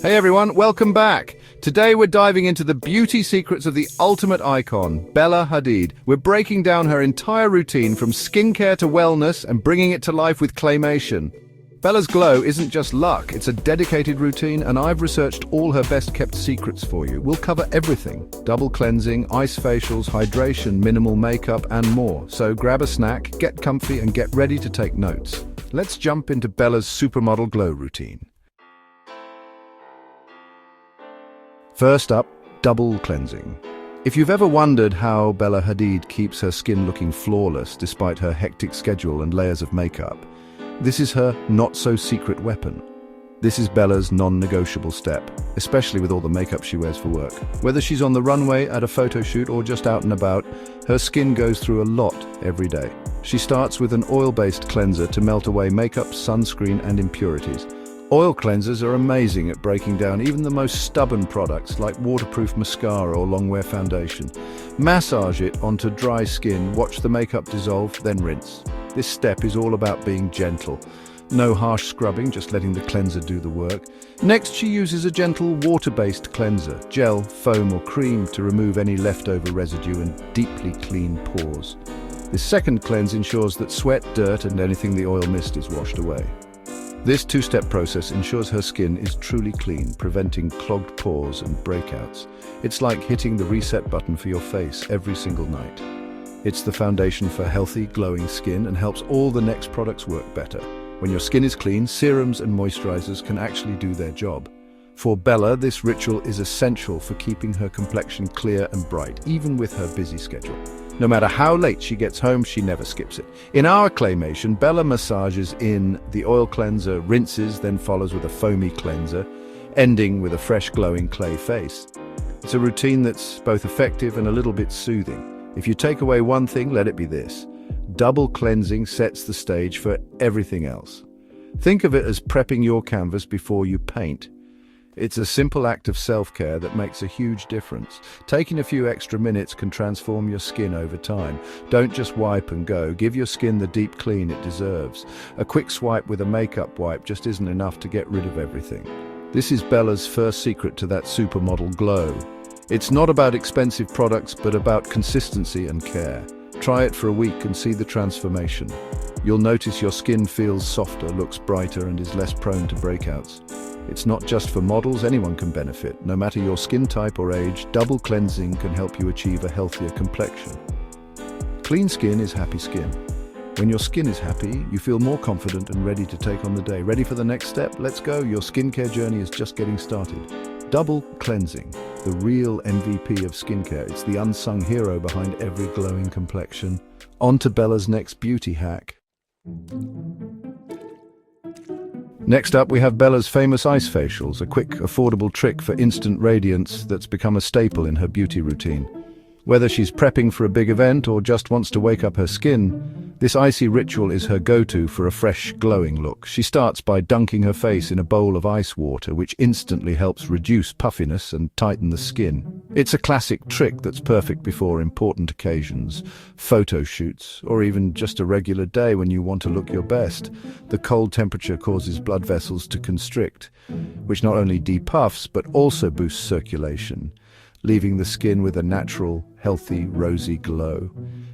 Hey everyone, welcome back. Today we're diving into the beauty secrets of the ultimate icon, Bella Hadid. We're breaking down her entire routine from skincare to wellness and bringing it to life with claymation. Bella's glow isn't just luck, it's a dedicated routine, and I've researched all her best-kept secrets for you. We'll cover everything: double cleansing, ice facials, hydration, minimal makeup, and more. So grab a snack, get comfy, and get ready to take notes. Let's jump into Bella's supermodel glow routine. First up, double cleansing. If you've ever wondered how Bella Hadid keeps her skin looking flawless despite her hectic schedule and layers of makeup, this is her not-so-secret weapon. This is Bella's non-negotiable step, especially with all the makeup she wears for work. Whether she's on the runway, at a photo shoot, or just out and about, her skin goes through a lot every day. She starts with an oil-based cleanser to melt away makeup, sunscreen, and impurities. Oil cleansers are amazing at breaking down even the most stubborn products like waterproof mascara or long-wear foundation. Massage it onto dry skin, watch the makeup dissolve, then rinse. This step is all about being gentle. No harsh scrubbing, just letting the cleanser do the work. Next, she uses a gentle water-based cleanser, gel, foam or cream to remove any leftover residue and deeply clean pores. This second cleanse ensures that sweat, dirt and anything the oil missed is washed away. This two-step process ensures her skin is truly clean, preventing clogged pores and breakouts. It's like hitting the reset button for your face every single night. It's the foundation for healthy, glowing skin and helps all the next products work better. When your skin is clean, serums and moisturizers can actually do their job. For Bella, this ritual is essential for keeping her complexion clear and bright, even with her busy schedule. No matter how late she gets home, she never skips it. In our claymation, Bella massages in the oil cleanser, rinses, then follows with a foamy cleanser, ending with a fresh glowing clay face. It's a routine that's both effective and a little bit soothing. If you take away one thing, let it be this: double cleansing sets the stage for everything else. Think of it as prepping your canvas before you paint. It's a simple act of self-care that makes a huge difference. Taking a few extra minutes can transform your skin over time. Don't just wipe and go. Give your skin the deep clean it deserves. A quick swipe with a makeup wipe just isn't enough to get rid of everything. This is Bella's first secret to that supermodel glow. It's not about expensive products, but about consistency and care. Try it for a week and see the transformation. You'll notice your skin feels softer, looks brighter, and is less prone to breakouts. It's not just for models, anyone can benefit. No matter your skin type or age, double cleansing can help you achieve a healthier complexion. Clean skin is happy skin. When your skin is happy, you feel more confident and ready to take on the day. Ready for the next step? Let's go. Your skincare journey is just getting started. Double cleansing, the real MVP of skincare. It's the unsung hero behind every glowing complexion. On to Bella's next beauty hack. Next up, we have Bella's famous ice facials, a quick, affordable trick for instant radiance that's become a staple in her beauty routine. Whether she's prepping for a big event or just wants to wake up her skin, this icy ritual is her go-to for a fresh, glowing look. She starts by dunking her face in a bowl of ice water, which instantly helps reduce puffiness and tighten the skin. It's a classic trick that's perfect before important occasions, photo shoots, or even just a regular day when you want to look your best. The cold temperature causes blood vessels to constrict, which not only depuffs but also boosts circulation, leaving the skin with a natural, healthy, rosy glow.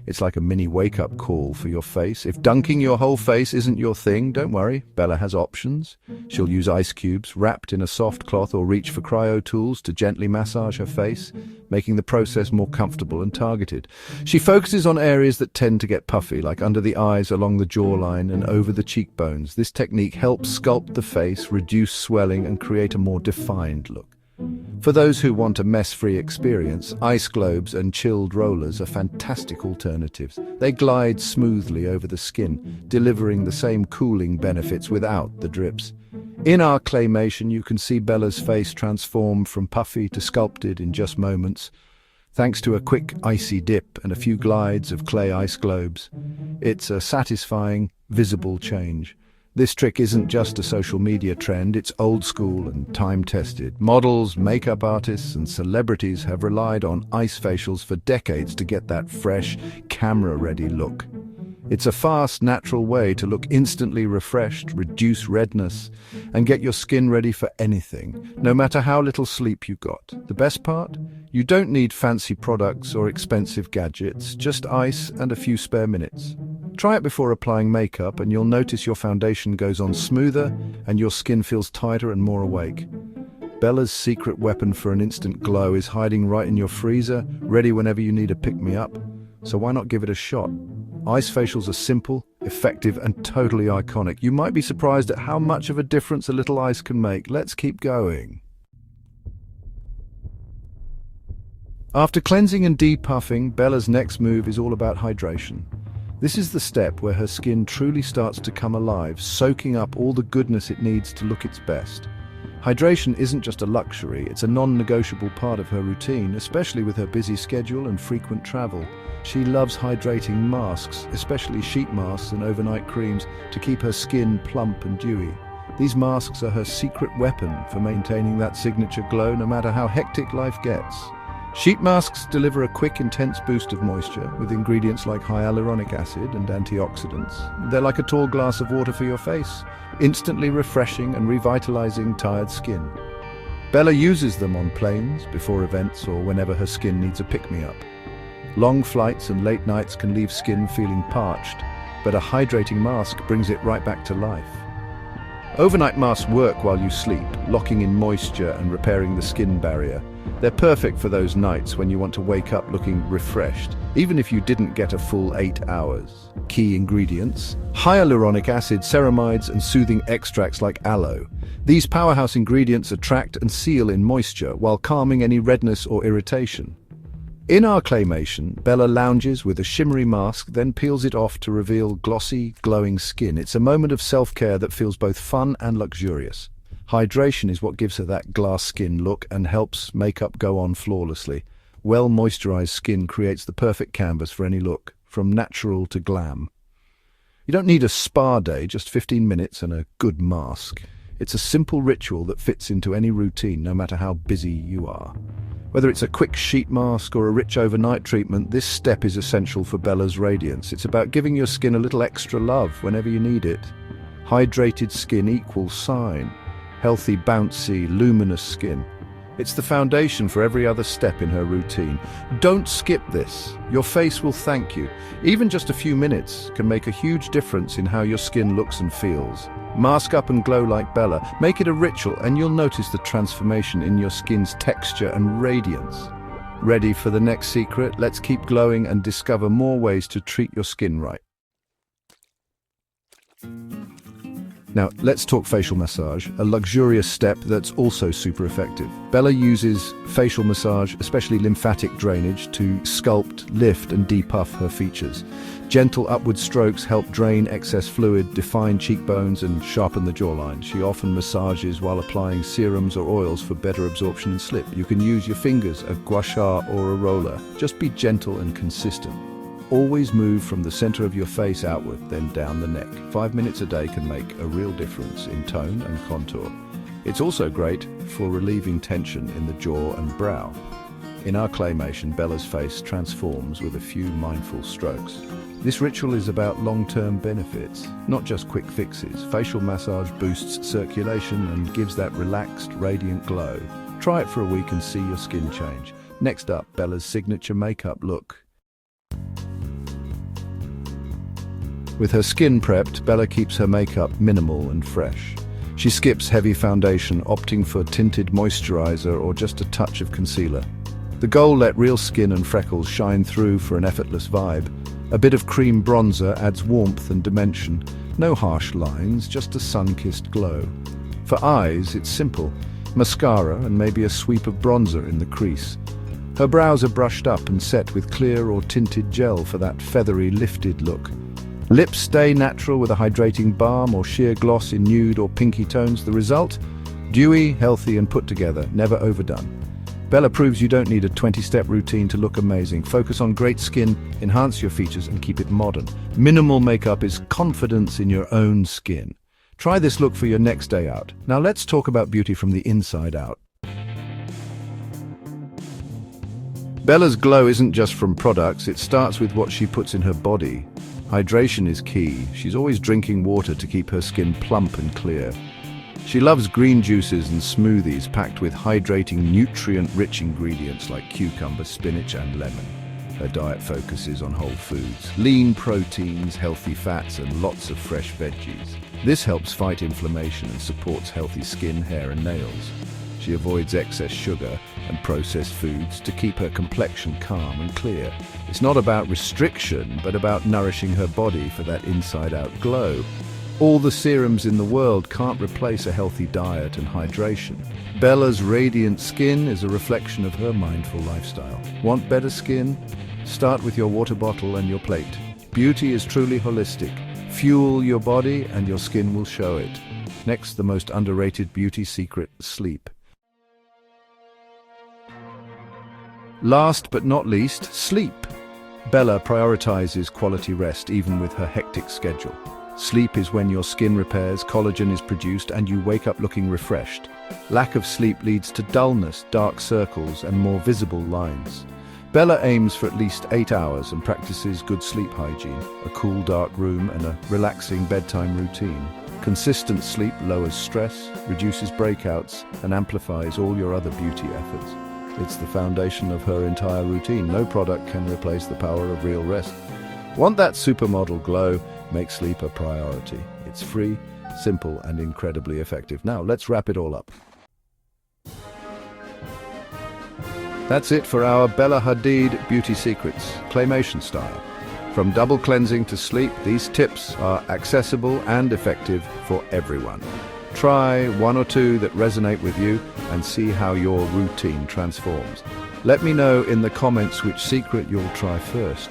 It's like a mini wake-up call for your face. If dunking your whole face isn't your thing, don't worry, Bella has options. She'll use ice cubes wrapped in a soft cloth or reach for cryo tools to gently massage her face, making the process more comfortable and targeted. She focuses on areas that tend to get puffy, like under the eyes, along the jawline, and over the cheekbones. This technique helps sculpt the face, reduce swelling, and create a more defined look. For those who want a mess-free experience, ice globes and chilled rollers are fantastic alternatives. They glide smoothly over the skin, delivering the same cooling benefits without the drips. In our claymation, you can see Bella's face transform from puffy to sculpted in just moments, thanks to a quick icy dip and a few glides of clay ice globes. It's a satisfying, visible change. This trick isn't just a social media trend, it's old school and time-tested. Models, makeup artists, and celebrities have relied on ice facials for decades to get that fresh, camera-ready look. It's a fast, natural way to look instantly refreshed, reduce redness, and get your skin ready for anything, no matter how little sleep you got. The best part? You don't need fancy products or expensive gadgets, just ice and a few spare minutes. Try it before applying makeup and you'll notice your foundation goes on smoother and your skin feels tighter and more awake. Bella's secret weapon for an instant glow is hiding right in your freezer, ready whenever you need a pick-me-up. So why not give it a shot? Ice facials are simple, effective, and totally iconic. You might be surprised at how much of a difference a little ice can make. Let's keep going. After cleansing and depuffing, Bella's next move is all about hydration. This is the step where her skin truly starts to come alive, soaking up all the goodness it needs to look its best. Hydration isn't just a luxury, it's a non-negotiable part of her routine, especially with her busy schedule and frequent travel. She loves hydrating masks, especially sheet masks and overnight creams, to keep her skin plump and dewy. These masks are her secret weapon for maintaining that signature glow no matter how hectic life gets. Sheet masks deliver a quick, intense boost of moisture with ingredients like hyaluronic acid and antioxidants. They're like a tall glass of water for your face, instantly refreshing and revitalizing tired skin. Bella uses them on planes, before events, or whenever her skin needs a pick-me-up. Long flights and late nights can leave skin feeling parched, but a hydrating mask brings it right back to life. Overnight masks work while you sleep, locking in moisture and repairing the skin barrier. They're perfect for those nights when you want to wake up looking refreshed, even if you didn't get a full 8 hours. Key ingredients: hyaluronic acid, ceramides, and soothing extracts like aloe. These powerhouse ingredients attract and seal in moisture while calming any redness or irritation. In our claymation, Bella lounges with a shimmery mask, then peels it off to reveal glossy, glowing skin. It's a moment of self-care that feels both fun and luxurious. Hydration is what gives her that glass skin look and helps makeup go on flawlessly. Well-moisturized skin creates the perfect canvas for any look, from natural to glam. You don't need a spa day, just 15 minutes and a good mask. It's a simple ritual that fits into any routine, no matter how busy you are. Whether it's a quick sheet mask or a rich overnight treatment, this step is essential for Bella's radiance. It's about giving your skin a little extra love whenever you need it. Hydrated skin equals shine. Healthy, bouncy, luminous skin. It's the foundation for every other step in her routine. Don't skip this. Your face will thank you. Even just a few minutes can make a huge difference in how your skin looks and feels. Mask up and glow like Bella. Make it a ritual and you'll notice the transformation in your skin's texture and radiance. Ready for the next secret? Let's keep glowing and discover more ways to treat your skin right. Now, let's talk facial massage, a luxurious step that's also super effective. Bella uses facial massage, especially lymphatic drainage, to sculpt, lift, and depuff her features. Gentle upward strokes help drain excess fluid, define cheekbones, and sharpen the jawline. She often massages while applying serums or oils for better absorption and slip. You can use your fingers, a gua sha, or a roller. Just be gentle and consistent. Always move from the center of your face outward, then down the neck. 5 minutes a day can make a real difference in tone and contour. It's also great for relieving tension in the jaw and brow. In our claymation, Bella's face transforms with a few mindful strokes. This ritual is about long-term benefits, not just quick fixes. Facial massage boosts circulation and gives that relaxed, radiant glow. Try it for a week and see your skin change. Next up, Bella's signature makeup look. With her skin prepped, Bella keeps her makeup minimal and fresh. She skips heavy foundation, opting for tinted moisturizer or just a touch of concealer. The goal: let real skin and freckles shine through for an effortless vibe. A bit of cream bronzer adds warmth and dimension. No harsh lines, just a sun-kissed glow. For eyes, it's simple. Mascara and maybe a sweep of bronzer in the crease. Her brows are brushed up and set with clear or tinted gel for that feathery, lifted look. Lips stay natural with a hydrating balm or sheer gloss in nude or pinky tones. The result? Dewy, healthy, and put together, never overdone. Bella proves you don't need a 20-step routine to look amazing. Focus on great skin, enhance your features, and keep it modern. Minimal makeup is confidence in your own skin. Try this look for your next day out. Now let's talk about beauty from the inside out. Bella's glow isn't just from products, it starts with what she puts in her body. Hydration is key. She's always drinking water to keep her skin plump and clear. She loves green juices and smoothies packed with hydrating, nutrient-rich ingredients like cucumber, spinach, and lemon. Her diet focuses on whole foods, lean proteins, healthy fats, and lots of fresh veggies. This helps fight inflammation and supports healthy skin, hair, and nails. She avoids excess sugar and processed foods to keep her complexion calm and clear. It's not about restriction, but about nourishing her body for that inside-out glow. All the serums in the world can't replace a healthy diet and hydration. Bella's radiant skin is a reflection of her mindful lifestyle. Want better skin? Start with your water bottle and your plate. Beauty is truly holistic. Fuel your body and your skin will show it. Next, the most underrated beauty secret, sleep. Last but not least, sleep. Bella prioritizes quality rest even with her hectic schedule. Sleep is when your skin repairs, collagen is produced, and you wake up looking refreshed. Lack of sleep leads to dullness, dark circles, and more visible lines. Bella aims for at least 8 hours and practices good sleep hygiene, a cool, dark room, and a relaxing bedtime routine. Consistent sleep lowers stress, reduces breakouts, and amplifies all your other beauty efforts. It's the foundation of her entire routine. No product can replace the power of real rest. Want that supermodel glow? Make sleep a priority. It's free, simple, and incredibly effective. Now, let's wrap it all up. That's it for our Bella Hadid Beauty Secrets, claymation style. From double cleansing to sleep, these tips are accessible and effective for everyone. Try one or two that resonate with you and see how your routine transforms. Let me know in the comments which secret you'll try first.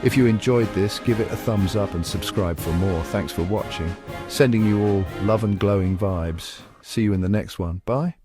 If you enjoyed this, give it a thumbs up and subscribe for more. Thanks for watching. Sending you all love and glowing vibes. See you in the next one. Bye.